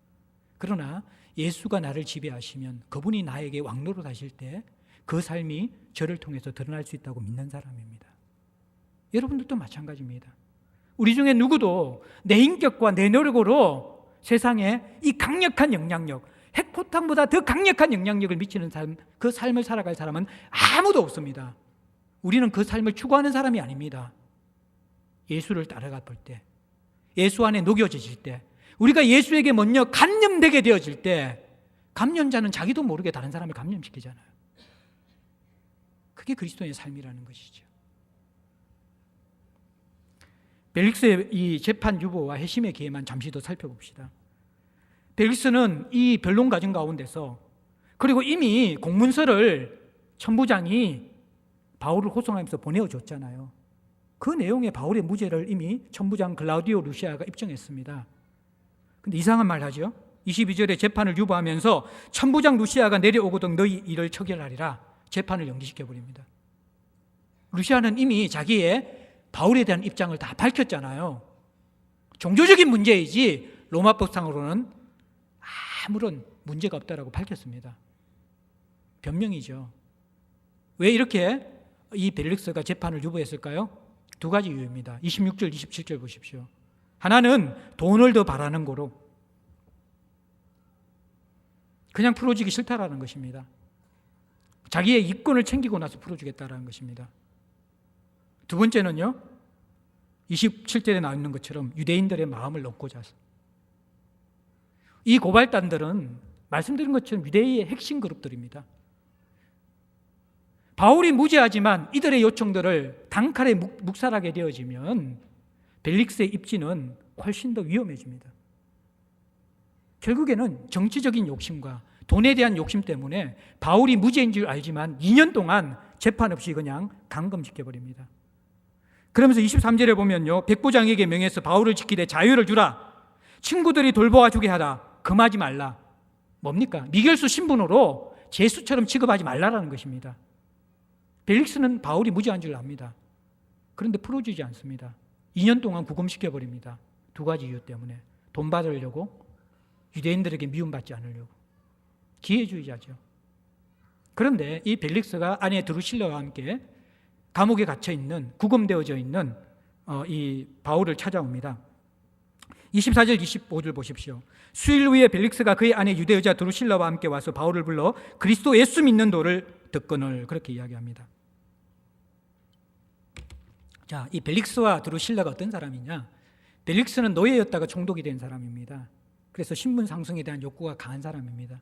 그러나 예수가 나를 지배하시면 그분이 나에게 왕노릇 하실 때 그 삶이 저를 통해서 드러날 수 있다고 믿는 사람입니다. 여러분들도 마찬가지입니다. 우리 중에 누구도 내 인격과 내 노력으로 세상에 이 강력한 영향력, 핵포탄보다 더 강력한 영향력을 미치는 삶, 그 삶을 살아갈 사람은 아무도 없습니다. 우리는 그 삶을 추구하는 사람이 아닙니다. 예수를 따라가 볼 때, 예수 안에 녹여지실 때, 우리가 예수에게 먼저 감염되게 되어질 때, 감염자는 자기도 모르게 다른 사람을 감염시키잖아요. 그게 그리스도의 삶이라는 것이죠. 벨릭스의 이 재판 유보와 회심의 기회만 잠시 더 살펴봅시다. 벨릭스는 이 변론 과정 가운데서, 그리고 이미 공문서를 천부장이 바울을 호송하면서 보내어줬잖아요. 그 내용의 바울의 무죄를 이미 천부장 글라우디오 루시아가 입증했습니다. 근데 이상한 말 하죠. 22절에 재판을 유보하면서 천부장 루시아가 내려오거든 너희 일을 처결하리라. 재판을 연기시켜버립니다. 루시아는 이미 자기의 바울에 대한 입장을 다 밝혔잖아요. 종교적인 문제이지 로마법상으로는 아무런 문제가 없다라고 밝혔습니다. 변명이죠. 왜 이렇게 이 벨릭스가 재판을 유보했을까요? 두 가지 이유입니다. 26절, 27절 보십시오. 하나는 돈을 더 바라는 거로 그냥 풀어주기 싫다라는 것입니다. 자기의 이권을 챙기고 나서 풀어주겠다라는 것입니다. 두 번째는요, 27절에 나와 있는 것처럼 유대인들의 마음을 얻고자 해서. 이 고발단들은 말씀드린 것처럼 유대인의 핵심 그룹들입니다. 바울이 무죄하지만 이들의 요청들을 단칼에 묵살하게 되어지면 벨릭스의 입지는 훨씬 더 위험해집니다. 결국에는 정치적인 욕심과 돈에 대한 욕심 때문에 바울이 무죄인 줄 알지만 2년 동안 재판 없이 그냥 감금시켜버립니다. 그러면서 23절에 보면요, 백부장에게 명해서 바울을 지키되 자유를 주라. 친구들이 돌보아 주게 하라. 금하지 말라. 뭡니까? 미결수 신분으로 죄수처럼 취급하지 말라라는 것입니다. 벨릭스는 바울이 무죄한 줄 압니다. 그런데 풀어주지 않습니다. 2년 동안 구금시켜버립니다. 두 가지 이유 때문에. 돈 받으려고, 유대인들에게 미움받지 않으려고. 기회주의자죠. 그런데 이 벨릭스가 아내 드루실라와 함께 감옥에 갇혀있는, 구금되어져 있는 이 바울을 찾아옵니다. 24절 25절 보십시오. 수일 후에 벨릭스가 그의 아내 유대 여자 드루실라와 함께 와서 바울을 불러 그리스도 예수 믿는 도를 듣거늘, 그렇게 이야기합니다. 자, 이 벨릭스와 드루실라가 어떤 사람이냐? 벨릭스는 노예였다가 총독이 된 사람입니다. 그래서 신분 상승에 대한 욕구가 강한 사람입니다.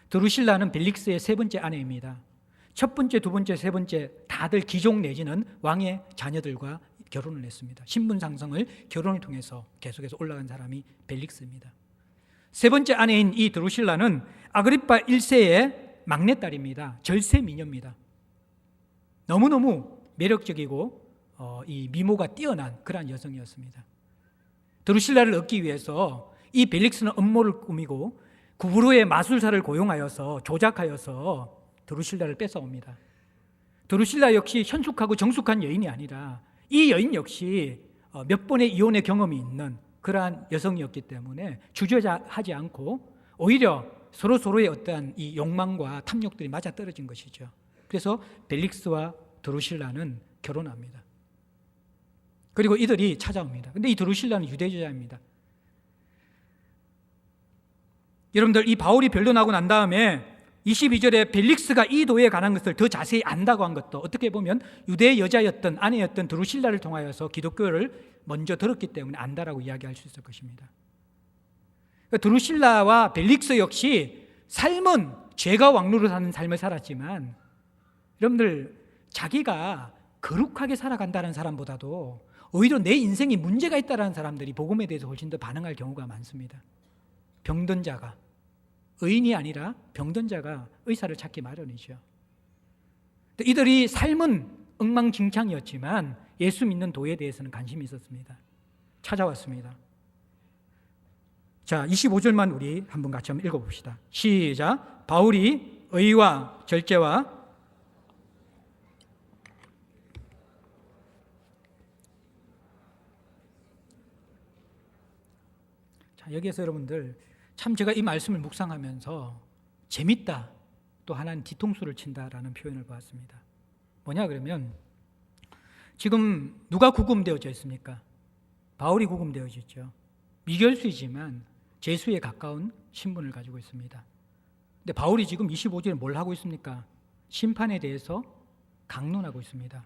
드루실라는 벨릭스의 세 번째 아내입니다. 첫 번째, 두 번째, 세 번째 다들 귀족 내지는 왕의 자녀들과 결혼을 했습니다. 신분 상승을 결혼을 통해서 계속해서 올라간 사람이 벨릭스입니다. 세 번째 아내인 이 드루실라는 아그리파 1세의 막내딸입니다. 절세 미녀입니다. 너무너무 매력적이고 이 미모가 뛰어난 그러한 여성이었습니다. 드루실라를 얻기 위해서 이 벨릭스는 음모를 꾸미고 구브로의 마술사를 고용하여서 조작하여서 드루실라를 뺏어옵니다. 드루실라 역시 현숙하고 정숙한 여인이 아니라 이 여인 역시 몇 번의 이혼의 경험이 있는 그러한 여성이었기 때문에 주저하지 않고 오히려 서로의 어떠한 이 욕망과 탐욕들이 맞아떨어진 것이죠. 그래서 벨릭스와 드루실라는 결혼합니다. 그리고 이들이 찾아옵니다. 근데 이 드루실라는 유대여자입니다. 여러분들, 이 바울이 변론하고 난 다음에 22절에 벨릭스가 이 도에 관한 것을 더 자세히 안다고 한 것도 어떻게 보면 유대 여자였던 아내였던 드루실라를 통하여서 기독교를 먼저 들었기 때문에 안다라고 이야기할 수 있을 것입니다. 드루실라와 벨릭스 역시 삶은 죄가 왕노로 사는 삶을 살았지만, 여러분들, 자기가 거룩하게 살아간다는 사람보다도 오히려 내 인생에 문제가 있다는 사람들이 복음에 대해서 훨씬 더 반응할 경우가 많습니다. 병든 자가, 의인이 아니라 병든 자가 의사를 찾기 마련이죠. 이들이 삶은 엉망진창이었지만 예수 믿는 도에 대해서는 관심이 있었습니다. 찾아왔습니다. 자, 25절만 우리 한번 같이 한번 읽어봅시다. 시작. 바울이 의와 절제와 자, 여기에서 여러분들 참 제가 이 말씀을 묵상하면서 재밌다, 또 하나는 뒤통수를 친다라는 표현을 보았습니다. 뭐냐 그러면 지금 누가 구금되어져 있습니까? 바울이 구금되어져 있죠. 미결수이지만 제수에 가까운 신분을 가지고 있습니다. 근데 바울이 지금 25절에 뭘 하고 있습니까? 심판에 대해서 강론하고 있습니다.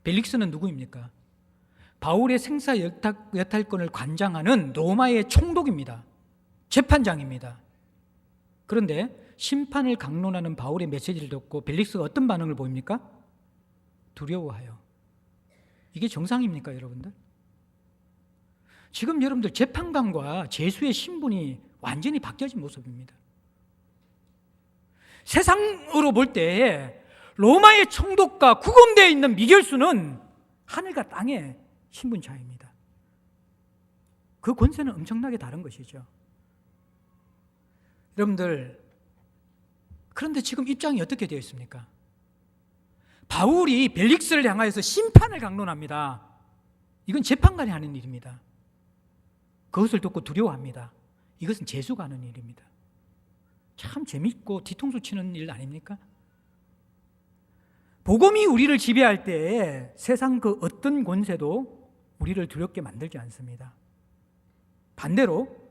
벨릭스는 누구입니까? 바울의 생사 여탈권을 관장하는 로마의 총독입니다. 재판장입니다. 그런데 심판을 강론하는 바울의 메시지를 듣고 벨릭스가 어떤 반응을 보입니까? 두려워하여. 이게 정상입니까, 여러분들? 지금 여러분들 재판관과 제수의 신분이 완전히 바뀌어진 모습입니다. 세상으로 볼 때 로마의 총독과 구금되어 있는 미결수는 하늘과 땅의 신분 차이입니다. 그 권세는 엄청나게 다른 것이죠. 여러분들, 그런데 지금 입장이 어떻게 되어 있습니까? 바울이 벨릭스를 향하여서 심판을 강론합니다. 이건 재판관이 하는 일입니다. 그것을 듣고 두려워합니다. 이것은 제수가 하는 일입니다. 참 재밌고 뒤통수 치는 일 아닙니까? 복음이 우리를 지배할 때 세상 그 어떤 권세도 우리를 두렵게 만들지 않습니다. 반대로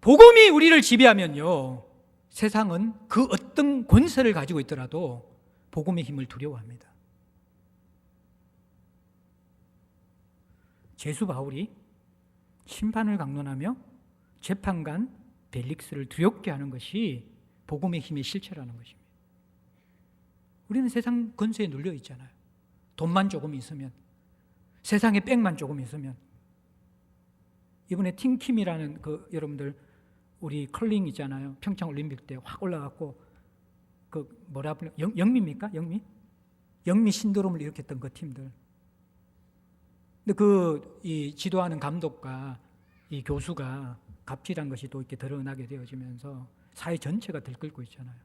복음이 우리를 지배하면요, 세상은 그 어떤 권세를 가지고 있더라도 복음의 힘을 두려워합니다. 제수 바울이 심판을 강론하며 재판관 벨릭스를 두렵게 하는 것이 복음의 힘의 실체라는 것입니다. 우리는 세상 권세에 눌려 있잖아요. 돈만 조금 있으면, 세상에 빽만 조금 있으면. 이번에 팀킴이라는 그 여러분들 우리 컬링 있잖아요. 평창 올림픽 때 확 올라갔고 그 뭐라 불러? 영미입니까? 영미 신드롬을 일으켰던 그 팀들. 근데 그 이 지도하는 감독과 이 교수가 갑질한 것이 또 이렇게 드러나게 되어지면서 사회 전체가 들끓고 있잖아요.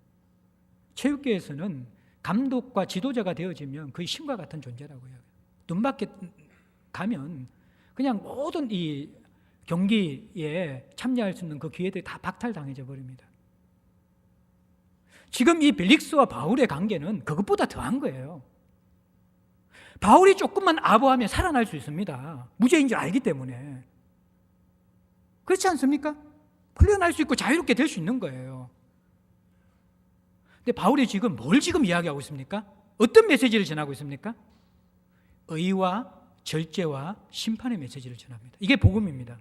체육계에서는 감독과 지도자가 되어지면 거의 신과 같은 존재라고 해요. 눈밖에 가면 그냥 모든 이 경기에 참여할 수 있는 그 기회들이 다 박탈당해져 버립니다. 지금 이 벨릭스와 바울의 관계는 그것보다 더한 거예요. 바울이 조금만 아부하면 살아날 수 있습니다. 무죄인 줄 알기 때문에. 그렇지 않습니까? 풀려날 수 있고 자유롭게 될 수 있는 거예요. 근데 바울이 지금 뭘 지금 이야기하고 있습니까? 어떤 메시지를 전하고 있습니까? 의와 절제와 심판의 메시지를 전합니다. 이게 복음입니다.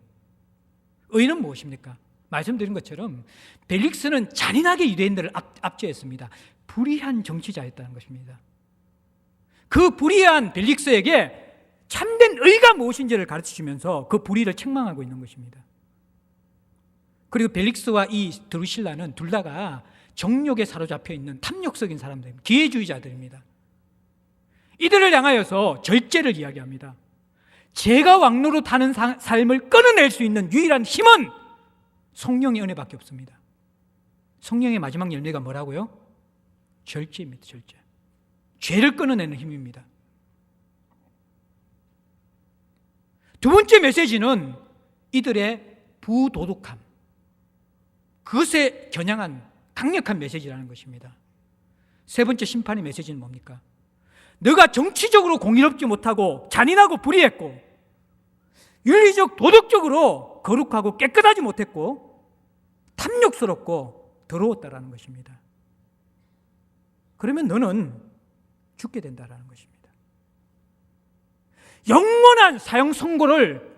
의는 무엇입니까? 말씀드린 것처럼 벨릭스는 잔인하게 유대인들을 압제했습니다. 불의한 정치자였다는 것입니다. 그 불의한 벨릭스에게 참된 의가 무엇인지를 가르쳐주면서 그 불의를 책망하고 있는 것입니다. 그리고 벨릭스와 이 드루실라는 둘 다가 정욕에 사로잡혀 있는 탐욕적인 사람들입니다. 기회주의자들입니다. 이들을 향하여서 절제를 이야기합니다. 제가 왕노로 타는 삶을 끊어낼 수 있는 유일한 힘은 성령의 은혜밖에 없습니다. 성령의 마지막 열매가 뭐라고요? 절제입니다. 절제. 죄를 끊어내는 힘입니다. 두 번째 메시지는 이들의 부도덕함, 그것에 겨냥한 강력한 메시지라는 것입니다. 세 번째 심판의 메시지는 뭡니까? 너가 정치적으로 공의롭지 못하고 잔인하고 불의했고 윤리적 도덕적으로 거룩하고 깨끗하지 못했고 탐욕스럽고 더러웠다라는 것입니다. 그러면 너는 죽게 된다라는 것입니다. 영원한 사형 선고를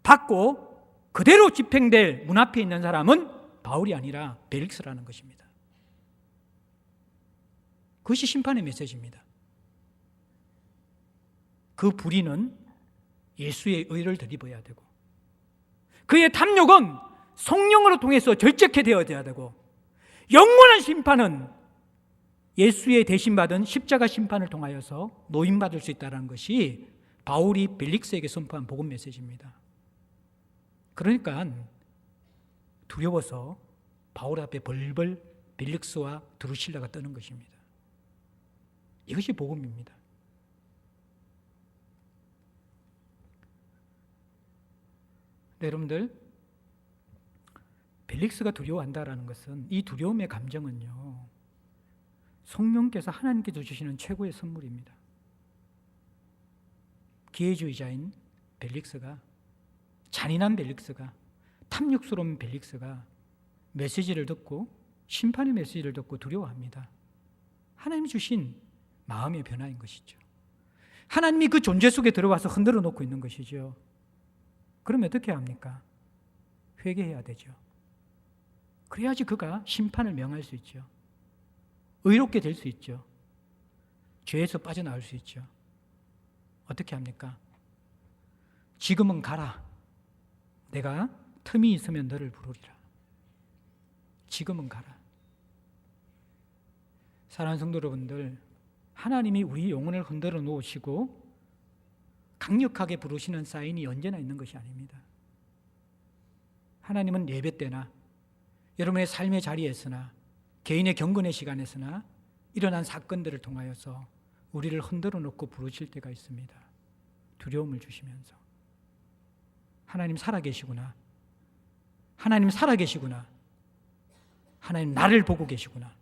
받고 그대로 집행될 문 앞에 있는 사람은 바울이 아니라 벨릭스라는 것입니다. 그것이 심판의 메시지입니다. 그 불의는 예수의 의를 덧입어야 되고 그의 탐욕은 성령으로 통해서 절제케 되어야 되고 영원한 심판은 예수의 대신받은 십자가 심판을 통하여서 노임받을 수 있다는 것이 바울이 벨릭스에게 선포한 복음 메시지입니다. 그러니까 두려워서 바울 앞에 벌벌 벨릭스와 드루실라가 떠는 것입니다. 이것이 복음입니다. 네, 여러분들, 벨릭스가 두려워한다라는 것은 이 두려움의 감정은요, 성령께서 하나님께서 주시는 최고의 선물입니다. 기회주의자인 벨릭스가, 잔인한 벨릭스가, 탐욕스러운 벨릭스가 메시지를 듣고 심판의 메시지를 듣고 두려워합니다. 하나님이 주신 마음의 변화인 것이죠. 하나님이 그 존재 속에 들어와서 흔들어 놓고 있는 것이죠. 그러면 어떻게 합니까? 회개해야 되죠. 그래야지 그가 심판을 명할 수 있죠. 의롭게 될 수 있죠. 죄에서 빠져나올 수 있죠. 어떻게 합니까? 지금은 가라. 내가 틈이 있으면 너를 부르리라. 지금은 가라. 사랑하는 성도 여러분들, 하나님이 우리 영혼을 흔들어 놓으시고 강력하게 부르시는 사인이 언제나 있는 것이 아닙니다. 하나님은 예배 때나 여러분의 삶의 자리에서나 개인의 경건의 시간에서나 일어난 사건들을 통하여서 우리를 흔들어 놓고 부르실 때가 있습니다. 두려움을 주시면서 하나님 살아계시구나. 하나님 살아계시구나. 하나님 나를 보고 계시구나.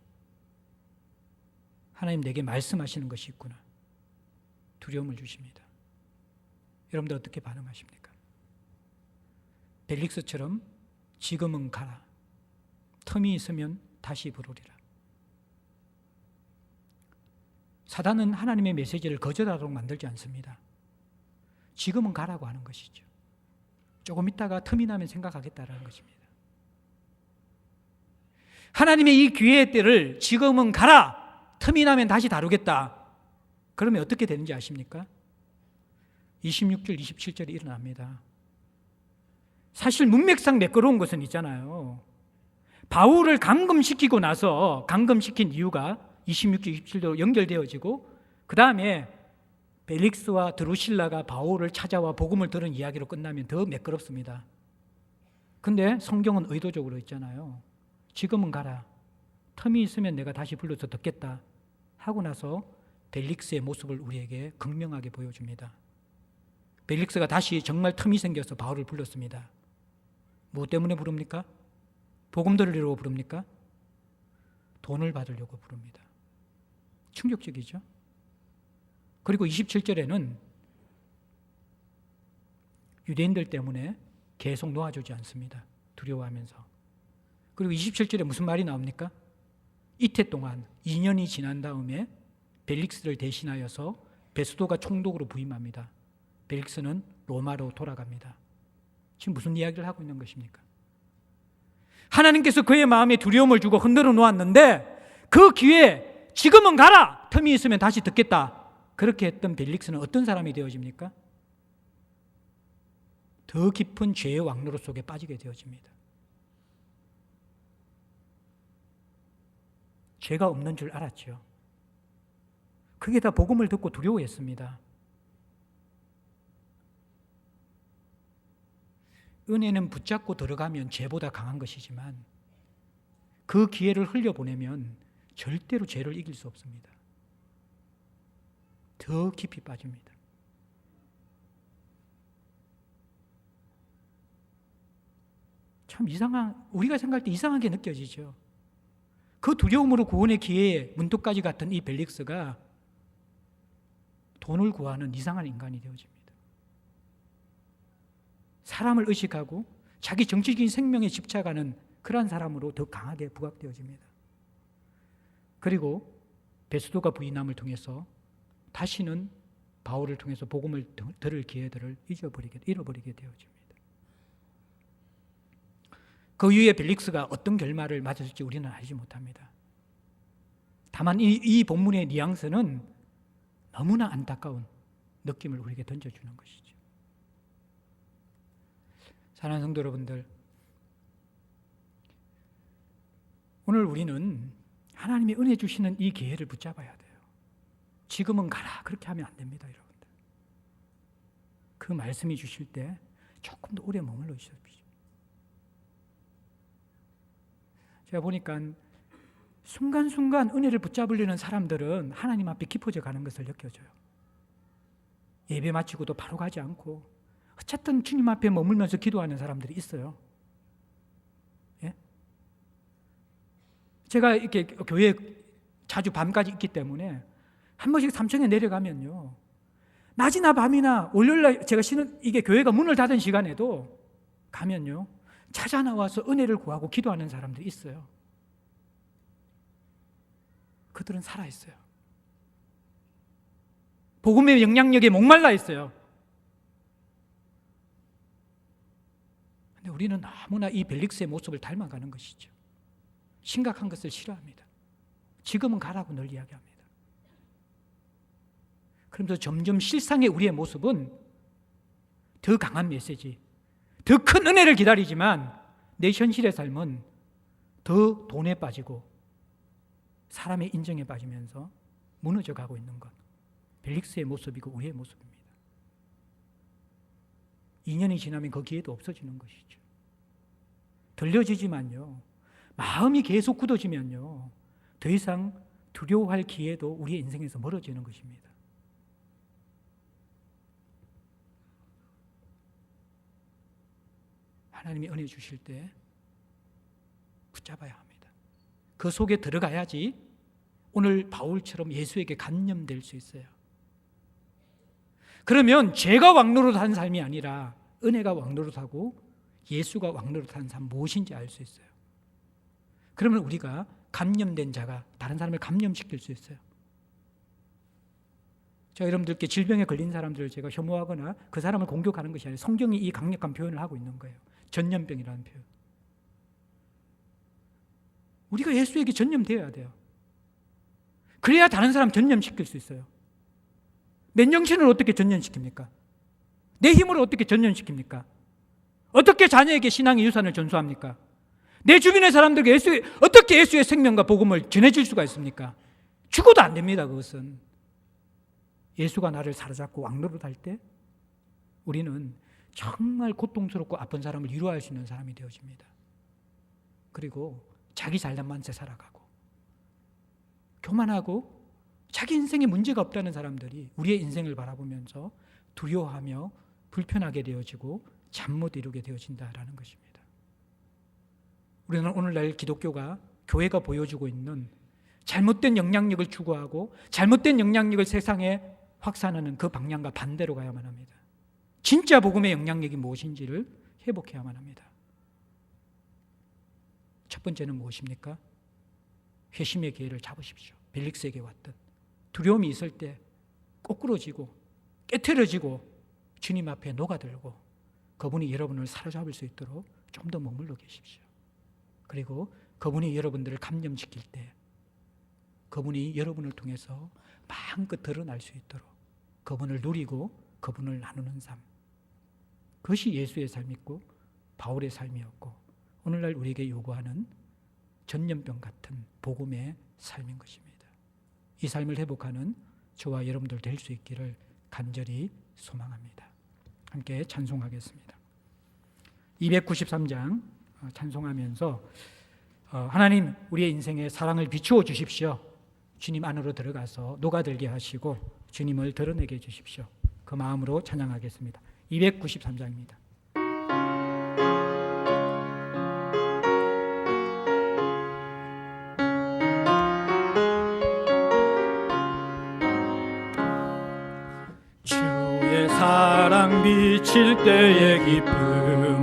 하나님 내게 말씀하시는 것이 있구나. 두려움을 주십니다. 여러분들 어떻게 반응하십니까? 벨릭스처럼 지금은 가라. 틈이 있으면 다시 부르리라. 사단은 하나님의 메시지를 거절하도록 만들지 않습니다. 지금은 가라고 하는 것이죠. 조금 있다가 틈이 나면 생각하겠다라는 것입니다. 하나님의 이 기회의 때를 지금은 가라. 틈이 나면 다시 다루겠다. 그러면 어떻게 되는지 아십니까? 26절, 27절이 일어납니다. 사실 문맥상 매끄러운 것은 있잖아요. 바울을 감금시키고 나서 감금시킨 이유가 26절, 27절로 연결되어지고 그 다음에 벨릭스와 드루실라가 바울을 찾아와 복음을 들은 이야기로 끝나면 더 매끄럽습니다. 근데 성경은 의도적으로 있잖아요. 지금은 가라. 틈이 있으면 내가 다시 불러서 듣겠다. 하고 나서 벨릭스의 모습을 우리에게 극명하게 보여줍니다. 벨릭스가 다시 정말 틈이 생겨서 바울을 불렀습니다. 무엇 때문에 부릅니까? 복음 들으려고 부릅니까? 돈을 받으려고 부릅니다. 충격적이죠? 그리고 27절에는 유대인들 때문에 계속 놓아주지 않습니다. 두려워하면서. 그리고 27절에 무슨 말이 나옵니까? 이태 동안 2년이 지난 다음에 벨릭스를 대신하여서 베스도가 총독으로 부임합니다. 벨릭스는 로마로 돌아갑니다. 지금 무슨 이야기를 하고 있는 것입니까? 하나님께서 그의 마음에 두려움을 주고 흔들어 놓았는데 그 기회에 지금은 가라! 틈이 있으면 다시 듣겠다. 그렇게 했던 벨릭스는 어떤 사람이 되어집니까? 더 깊은 죄의 왕노로 속에 빠지게 되어집니다. 죄가 없는 줄 알았죠. 그게 다 복음을 듣고 두려워했습니다. 은혜는 붙잡고 들어가면 죄보다 강한 것이지만 그 기회를 흘려보내면 절대로 죄를 이길 수 없습니다. 더 깊이 빠집니다. 참 우리가 생각할 때 이상하게 느껴지죠. 그 두려움으로 구원의 기회에 문득까지 갔던 이 벨릭스가 돈을 구하는 이상한 인간이 되어집니다. 사람을 의식하고 자기 정치적인 생명에 집착하는 그러한 사람으로 더 강하게 부각되어집니다. 그리고 베스도가 부인함을 통해서 다시는 바울을 통해서 복음을 들을 기회들을 잃어버리게 되어집니다. 그 이후에 벨릭스가 어떤 결말을 맞았을지 우리는 알지 못합니다. 다만 이 본문의 뉘앙스는 너무나 안타까운 느낌을 우리에게 던져주는 것이죠. 사랑하는 성도 여러분들, 오늘 우리는 하나님이 은혜 주시는 이 기회를 붙잡아야 돼요. 지금은 가라 그렇게 하면 안 됩니다, 여러분들. 그 말씀이 주실 때 조금 더 오래 머물러 주십시오. 제가 보니까 순간순간 은혜를 붙잡으려는 사람들은 하나님 앞에 깊어져 가는 것을 느껴져요. 예배 마치고도 바로 가지 않고 어쨌든 주님 앞에 머물면서 기도하는 사람들이 있어요. 예? 제가 이렇게 교회에 자주 밤까지 있기 때문에 한 번씩 3층에 내려가면요, 낮이나 밤이나 월요일날 제가 이게 교회가 문을 닫은 시간에도 가면요, 찾아 나와서 은혜를 구하고 기도하는 사람들이 있어요. 그들은 살아있어요. 복음의 영향력에 목말라 있어요. 근데 우리는 너무나 이 벨릭스의 모습을 닮아가는 것이죠. 심각한 것을 싫어합니다. 지금은 가라고 늘 이야기합니다. 그러면서 점점 실상의 우리의 모습은 더 강한 메시지, 더 큰 은혜를 기다리지만 내 현실의 삶은 더 돈에 빠지고 사람의 인정에 빠지면서 무너져 가고 있는 것, 벨릭스의 모습이고 우리의 모습입니다. 2년이 지나면 그 기회도 없어지는 것이죠. 들려지지만요, 마음이 계속 굳어지면요, 더 이상 두려워할 기회도 우리의 인생에서 멀어지는 것입니다. 하나님이 은혜 주실 때 붙잡아야 합니다. 그 속에 들어가야지 오늘 바울처럼 예수에게 감염될 수 있어요. 그러면 죄가 왕노릇한 삶이 아니라 은혜가 왕노릇하고 예수가 왕노릇한 삶 무엇인지 알 수 있어요. 그러면 우리가 감염된 자가 다른 사람을 감염시킬 수 있어요. 제가 여러분들께 질병에 걸린 사람들을 제가 혐오하거나 그 사람을 공격하는 것이 아니라 성경이 이 강력한 표현을 하고 있는 거예요. 전염병이라는 표현. 우리가 예수에게 전염되어야 돼요. 그래야 다른 사람 전염시킬 수 있어요. 맨정신을 어떻게 전염시킵니까? 내 힘으로 어떻게 전염시킵니까? 어떻게 자녀에게 신앙의 유산을 전수합니까? 내 주변의 사람들에게 어떻게 예수의 생명과 복음을 전해줄 수가 있습니까? 죽어도 안 됩니다. 그것은 예수가 나를 사로잡고 왕노릇할 때 우리는 정말 고통스럽고 아픈 사람을 위로할 수 있는 사람이 되어집니다. 그리고 자기 잘난만 채 살아가고 교만하고 자기 인생에 문제가 없다는 사람들이 우리의 인생을 바라보면서 두려워하며 불편하게 되어지고 잠 못 이루게 되어진다라는 것입니다. 우리는 오늘날 기독교가, 교회가 보여주고 있는 잘못된 영향력을 추구하고 잘못된 영향력을 세상에 확산하는 그 방향과 반대로 가야만 합니다. 진짜 복음의 영향력이 무엇인지를 회복해야만 합니다. 첫 번째는 무엇입니까? 회심의 기회를 잡으십시오. 벨릭스에게 왔던 두려움이 있을 때 꼬꾸러지고 깨트려지고 주님 앞에 녹아들고 그분이 여러분을 사로잡을 수 있도록 좀 더 머물러 계십시오. 그리고 그분이 여러분들을 감염시킬 때 그분이 여러분을 통해서 마음껏 드러날 수 있도록 그분을 누리고 그분을 나누는 삶, 그것이 예수의 삶이고 바울의 삶이었고 오늘날 우리에게 요구하는 전염병 같은 복음의 삶인 것입니다. 이 삶을 회복하는 저와 여러분들 될 수 있기를 간절히 소망합니다. 함께 찬송하겠습니다. 293장 찬송하면서 하나님 우리의 인생에 사랑을 비추어 주십시오. 주님 안으로 들어가서 녹아들게 하시고 주님을 드러내게 해 주십시오. 그 마음으로 찬양하겠습니다. 293장입니다. 주의 사랑 비칠 때의 기쁨